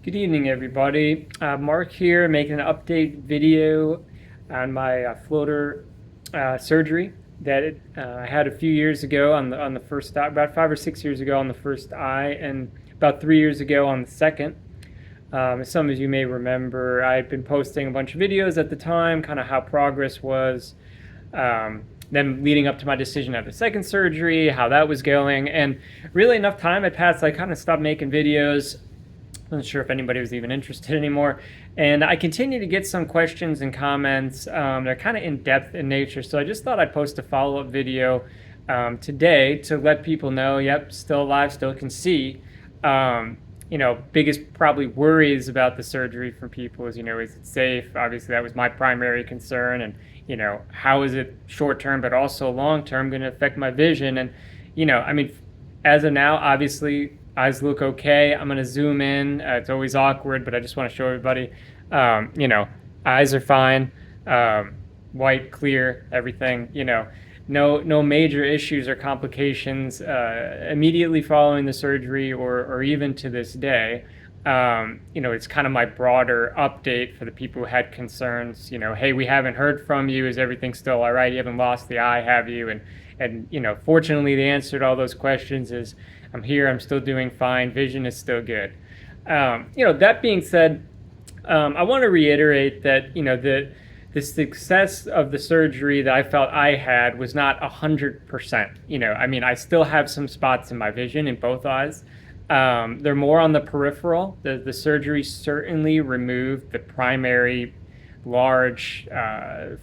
Good evening, everybody. Mark here, making an update video on my floater surgery that I had a few years ago on the first eye, about 5 or 6 years ago on the first eye, and about 3 years ago on the second. As some of you may remember, I had been posting a bunch of videos at the time, kind of how progress was. Then leading up to my decision to have the second surgery, how that was going, and really enough time had passed. I kind of stopped making videos. Wasn't sure if anybody was even interested anymore. And I continue to get some questions and comments. They're kind of in-depth in nature, so I just thought I'd post a follow-up video today to let people know, yep, still alive, still can see. Biggest probably worries about the surgery from people is, is it safe? Obviously, that was my primary concern. And, how is it short-term, but also long-term going to affect my vision? And, as of now, obviously, eyes look okay. I'm going to zoom in. It's always awkward, but I just want to show everybody, eyes are fine, white, clear, everything, no major issues or complications immediately following the surgery or even to this day. It's kind of my broader update for the people who had concerns, hey, we haven't heard from you. Is everything still all right? You haven't lost the eye, have you? And fortunately, the answer to all those questions is I'm here, I'm still doing fine, vision is still good. That being said, I want to reiterate that, the success of the surgery that I felt I had was not 100%. I still have some spots in my vision in both eyes. They're more on the peripheral. The surgery certainly removed the primary large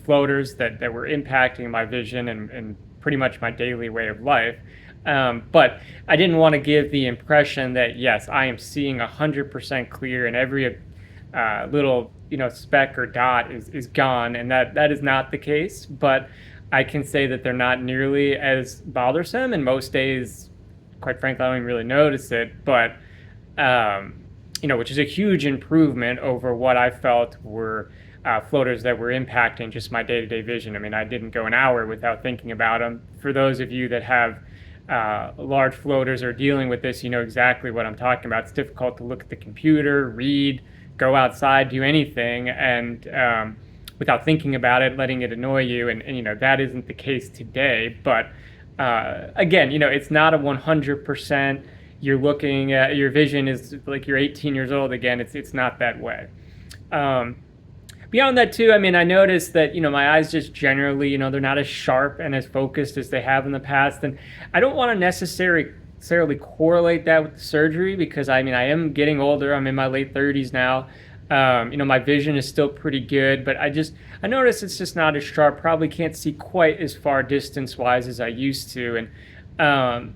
floaters that were impacting my vision and pretty much my daily way of life. But I didn't want to give the impression that, yes, I am seeing 100% clear and every little speck or dot is gone, and that is not the case. But I can say that they're not nearly as bothersome, and most days, quite frankly, I don't even really notice it. But which is a huge improvement over what I felt were floaters that were impacting just my day-to-day vision. I didn't go an hour without thinking about them. For those of you that have large floaters or dealing with this, you know exactly what I'm talking about. It's difficult to look at the computer, read, go outside, do anything, and without thinking about it, letting it annoy you. And that isn't the case today. But again, it's not a 100%. You're looking at your vision is like you're 18 years old again. It's not that way. Beyond that too, I noticed that, my eyes just generally, they're not as sharp and as focused as they have in the past. And I don't want to necessarily correlate that with the surgery because, I am getting older. I'm in my late 30s now. My vision is still pretty good, but I noticed it's just not as sharp. Probably can't see quite as far distance-wise as I used to. And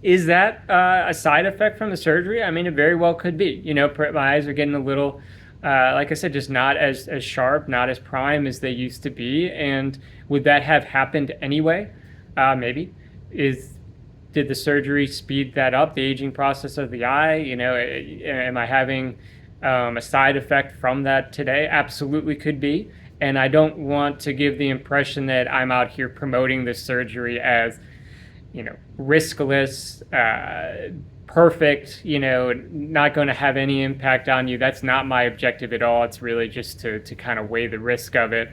is that a side effect from the surgery? It very well could be. My eyes are getting a little... like I said, just not as sharp, not as prime as they used to be. And would that have happened anyway? Maybe. Did the surgery speed that up, the aging process of the eye? Am I having a side effect from that today? Absolutely could be. And I don't want to give the impression that I'm out here promoting this surgery as, riskless, perfect, not going to have any impact on you. That's not my objective at all. It's really just to kind of weigh the risk of it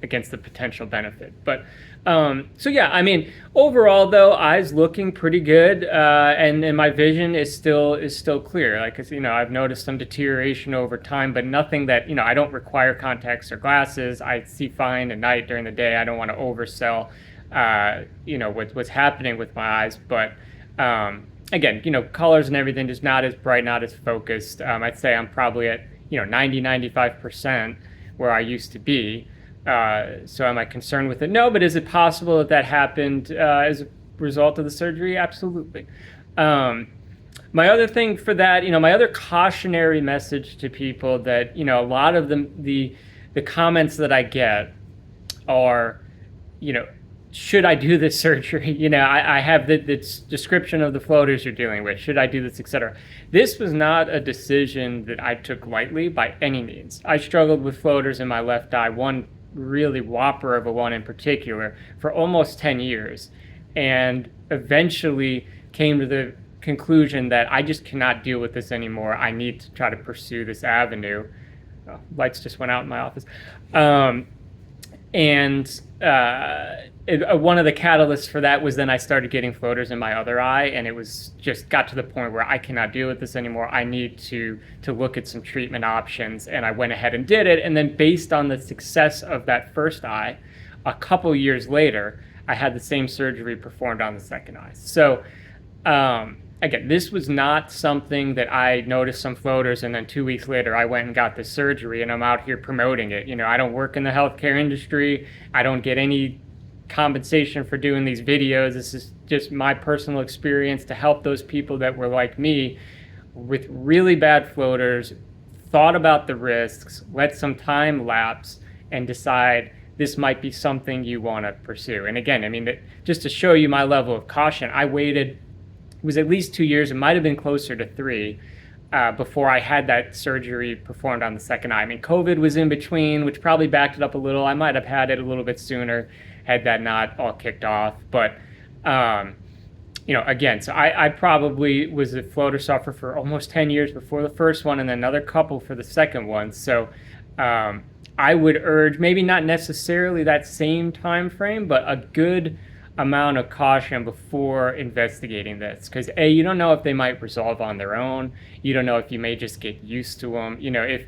against the potential benefit. But so yeah, overall though, eyes looking pretty good, and my vision is still clear. Like, I've noticed some deterioration over time, but nothing that, I don't require contacts or glasses. I see fine at night. During the day, I don't want to oversell, what's happening with my eyes. But again, colors and everything just not as bright, not as focused. I'd say I'm probably at, 95% where I used to be. So am I concerned with it? No, but is it possible that happened as a result of the surgery? Absolutely. My other thing for that, my other cautionary message to people that, a lot of the comments that I get are, should I do this surgery? I have the description of the floaters you're dealing with. Should I do this, etc.? This was not a decision that I took lightly by any means. I struggled with floaters in my left eye, one really whopper of a one in particular, for almost 10 years. And eventually came to the conclusion that I just cannot deal with this anymore. I need to try to pursue this avenue. Oh, lights just went out in my office. And one of the catalysts for that was then I started getting floaters in my other eye, and it was just got to the point where I cannot deal with this anymore. I need to look at some treatment options, and I went ahead and did it. And then based on the success of that first eye, a couple years later, I had the same surgery performed on the second eye. So again, this was not something that I noticed some floaters and then 2 weeks later I went and got this surgery and I'm out here promoting it. You know, I don't work in the healthcare industry. I don't get any compensation for doing these videos. This is just my personal experience to help those people that were like me with really bad floaters, thought about the risks, let some time lapse, and decide this might be something you want to pursue. And again, I mean, just to show you my level of caution, I waited, it was at least 2 years, it might have been closer to 3, before I had that surgery performed on the second eye. I mean, COVID was in between, which probably backed it up a little. I might have had it a little bit sooner had that not all kicked off. But, you know, again, so I probably was a floater sufferer for almost 10 years before the first one and then another couple for the second one. So I would urge maybe not necessarily that same time frame, but a good amount of caution before investigating this, because you don't know if they might resolve on their own. You don't know if you may just get used to them. You know,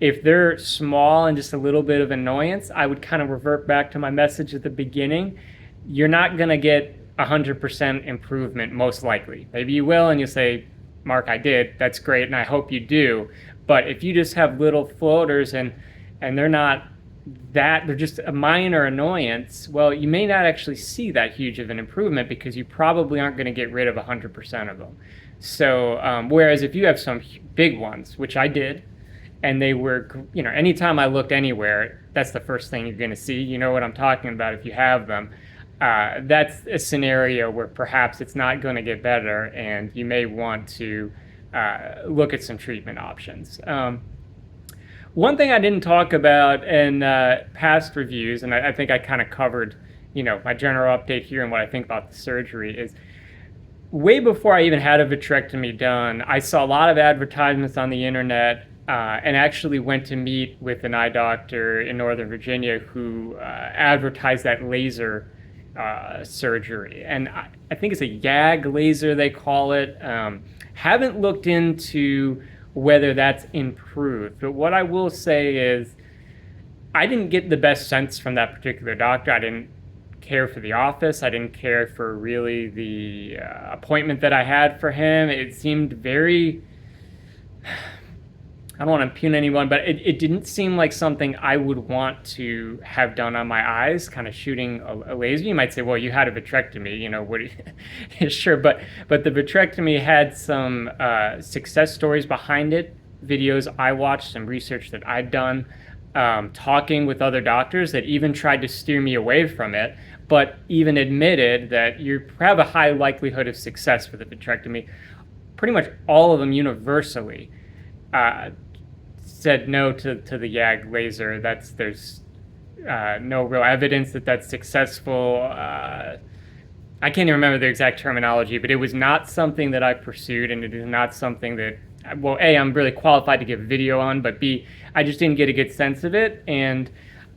if they're small and just a little bit of annoyance, I would kind of revert back to my message at the beginning. You're not going to get 100% improvement, most likely. Maybe you will, and you'll say, Mark, I did. That's great, and I hope you do. But if you just have little floaters and they're not they're just a minor annoyance, well, you may not actually see that huge of an improvement because you probably aren't going to get rid of 100% of them. So whereas if you have some big ones, which I did, and they were, you know, anytime I looked anywhere, that's the first thing you're going to see. You know what I'm talking about if you have them. That's a scenario where perhaps it's not going to get better and you may want to look at some treatment options. One thing I didn't talk about in past reviews, and I think I kind of covered, you know, my general update here and what I think about the surgery, is way before I even had a vitrectomy done, I saw a lot of advertisements on the internet and actually went to meet with an eye doctor in Northern Virginia who advertised that laser surgery. And I think it's a YAG laser, they call it. Haven't looked into whether that's improved. But what I will say is I didn't get the best sense from that particular doctor. I didn't care for the office. I didn't care for really the appointment that I had for him. It seemed very, I don't want to impugn anyone, but it didn't seem like something I would want to have done on my eyes, kind of shooting a laser. You might say, well, you had a vitrectomy, you know, what? Sure, but the vitrectomy had some success stories behind it, videos I watched, some research that I'd done, talking with other doctors that even tried to steer me away from it, but even admitted that you have a high likelihood of success for the vitrectomy. Pretty much all of them universally said no to the YAG laser. There's no real evidence that that's successful. I can't even remember the exact terminology, but it was not something that I pursued, and it is not something that, well, A, I'm really qualified to give a video on, but B, I just didn't get a good sense of it, and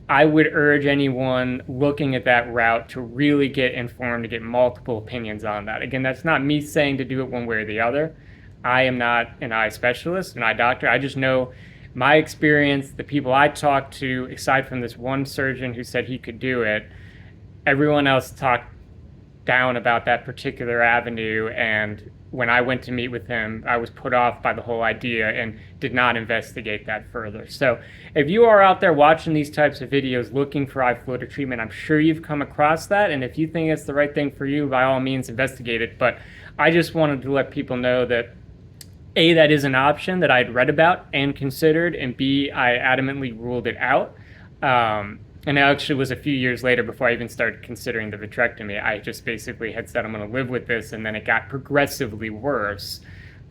I would urge anyone looking at that route to really get informed, to get multiple opinions on that. Again, that's not me saying to do it one way or the other. I am not an eye specialist, an eye doctor. I just know my experience, the people I talked to, aside from this one surgeon who said he could do it, everyone else talked down about that particular avenue. And when I went to meet with him, I was put off by the whole idea and did not investigate that further. So if you are out there watching these types of videos looking for eye floater treatment, I'm sure you've come across that. And if you think it's the right thing for you, by all means, investigate it. But I just wanted to let people know that A, that is an option that I'd read about and considered, and B, I adamantly ruled it out. And it actually was a few years later before I even started considering the vitrectomy. I just basically had said I'm going to live with this, and then it got progressively worse.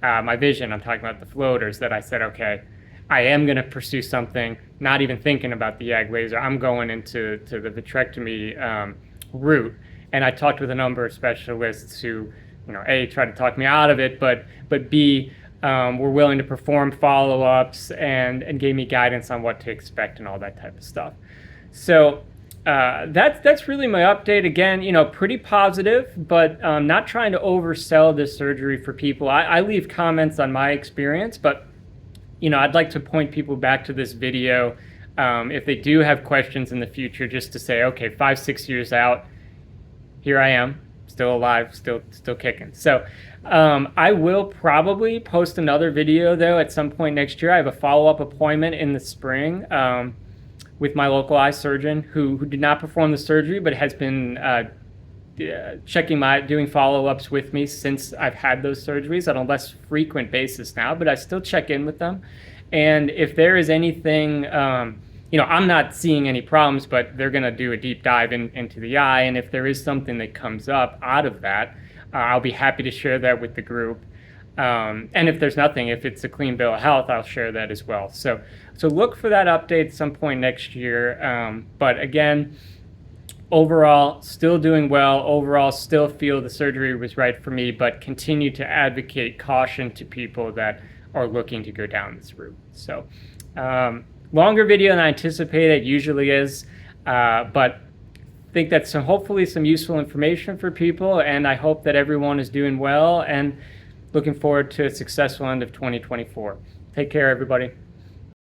My vision, I'm talking about the floaters, that I said, okay, I am going to pursue something, not even thinking about the YAG laser. I'm going into the vitrectomy route. And I talked with a number of specialists who A, tried to talk me out of it, but B, were willing to perform follow-ups and gave me guidance on what to expect and all that type of stuff. So that's really my update. Again, pretty positive, but not trying to oversell this surgery for people. I leave comments on my experience, but I'd like to point people back to this video if they do have questions in the future, just to say, okay, 5-6 years out, here I am, still alive, still kicking. So I will probably post another video though at some point next year. I have a follow-up appointment in the spring with my local eye surgeon who did not perform the surgery, but has been doing follow-ups with me since I've had those surgeries on a less frequent basis now, but I still check in with them. And if there is anything, I'm not seeing any problems, but they're going to do a deep dive into the eye. And if there is something that comes up out of that, I'll be happy to share that with the group. And if there's nothing, if it's a clean bill of health, I'll share that as well. So look for that update at some point next year. But again, overall, still doing well. Overall, still feel the surgery was right for me, but continue to advocate caution to people that are looking to go down this route. So longer video than I anticipated, it usually is, but I think that's hopefully some useful information for people, and I hope that everyone is doing well and looking forward to a successful end of 2024. Take care, everybody.